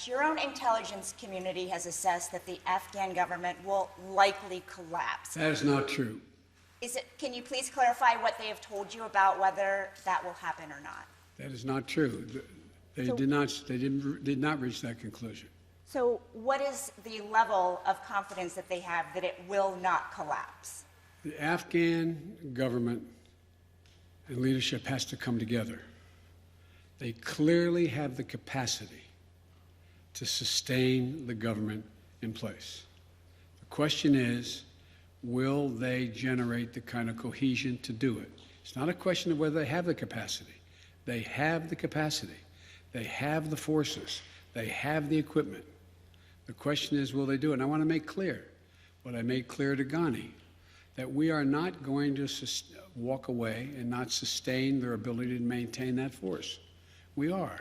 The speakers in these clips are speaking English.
Your own intelligence community has assessed that the Afghan government will likely collapse. That is not true. Can you please clarify what they have told you about whether that will happen or not? That is not true. They did not reach that conclusion. So what is the level of confidence that they have that it will not collapse? The Afghan government and leadership has to come together. They clearly have the capacity to sustain the government in place. The question is, will they generate the kind of cohesion to do it? It's not a question of whether they have the capacity. They have the capacity. They have the forces. They have the equipment. The question is, will they do it? And I want to make clear what I made clear to Ghani, that we are not going to walk away and not sustain their ability to maintain that force. We are.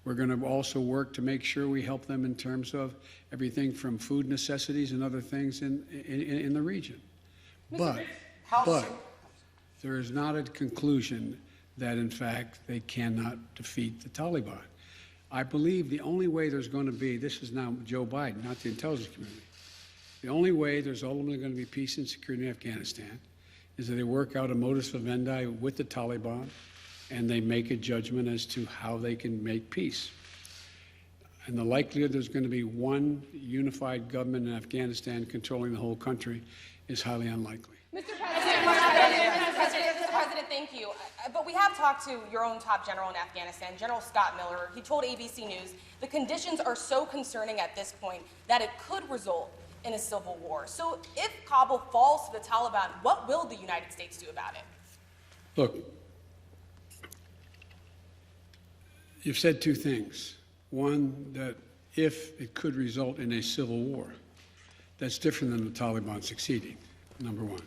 We're going to also work to make sure we help them in terms of everything from food necessities and other things in the region. But there is not a conclusion that, in fact, they cannot defeat the Taliban. I believe the only way there's going to be, this is now Joe Biden, not the intelligence community, the only way there's ultimately going to be peace and security in Afghanistan is that they work out a modus vivendi with the Taliban and they make a judgment as to how they can make peace. And the likelihood there's going to be one unified government in Afghanistan controlling the whole country is highly unlikely. Mr. President, thank you. But we have talked to your own top general in Afghanistan, General Scott Miller. He told ABC News the conditions are so concerning at this point that it could result in a civil war. So if Kabul falls to the Taliban, what will the United States do about it? Look, you've said two things. One, that if it could result in a civil war, that's different than the Taliban succeeding, number one.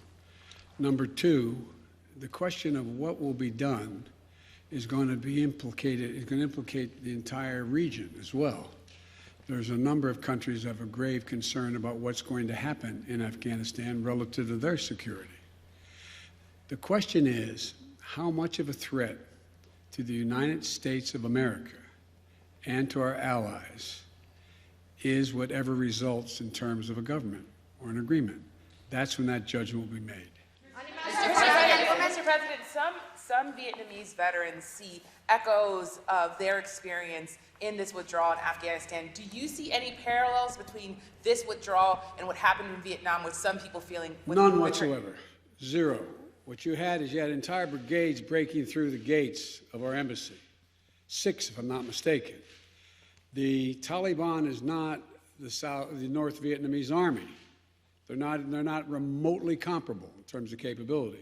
Number two, the question of what will be done is going to be implicated, is going to implicate the entire region as well. There's a number of countries that have a grave concern about what's going to happen in Afghanistan relative to their security. The question is, how much of a threat to the United States of America and to our allies is whatever results in terms of a government or an agreement? That's when that judgment will be made. Mr. President, some Vietnamese veterans see echoes of their experience in this withdrawal in Afghanistan. Do you see any parallels between this withdrawal and what happened in Vietnam, with some people feeling? None whatsoever. Zero. What you had is you had entire brigades breaking through the gates of our embassy. 6, if I'm not mistaken. The Taliban is not the North Vietnamese army. They're not remotely comparable in terms of capability.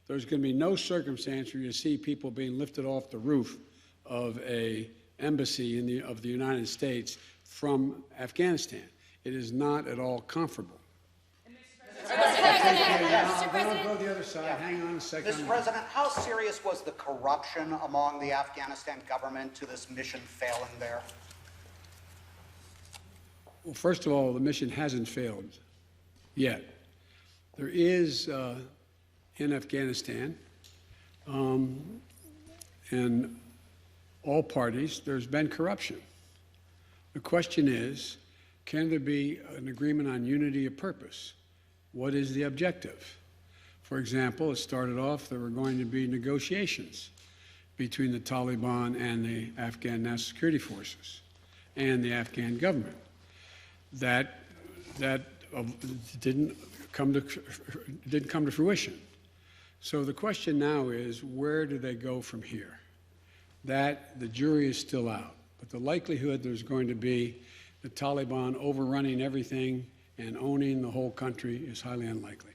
There's going to be no circumstance where you see people being lifted off the roof of an embassy of the United States from Afghanistan. It is not at all comparable. Mr. President. Go to the other side. Hang on a second. Mr. President, how serious was the corruption among the Afghanistan government to this mission failing there? Well, first of all, the mission hasn't failed yet. There is, in Afghanistan, in all parties, there's been corruption. The question is, can there be an agreement on unity of purpose? What is the objective? For example, it started off there were going to be negotiations between the Taliban and the Afghan National Security Forces and the Afghan government. That didn't come to fruition. So the question now is, where do they go from here? That the jury is still out, but the likelihood there's going to be the Taliban overrunning everything and owning the whole country is highly unlikely.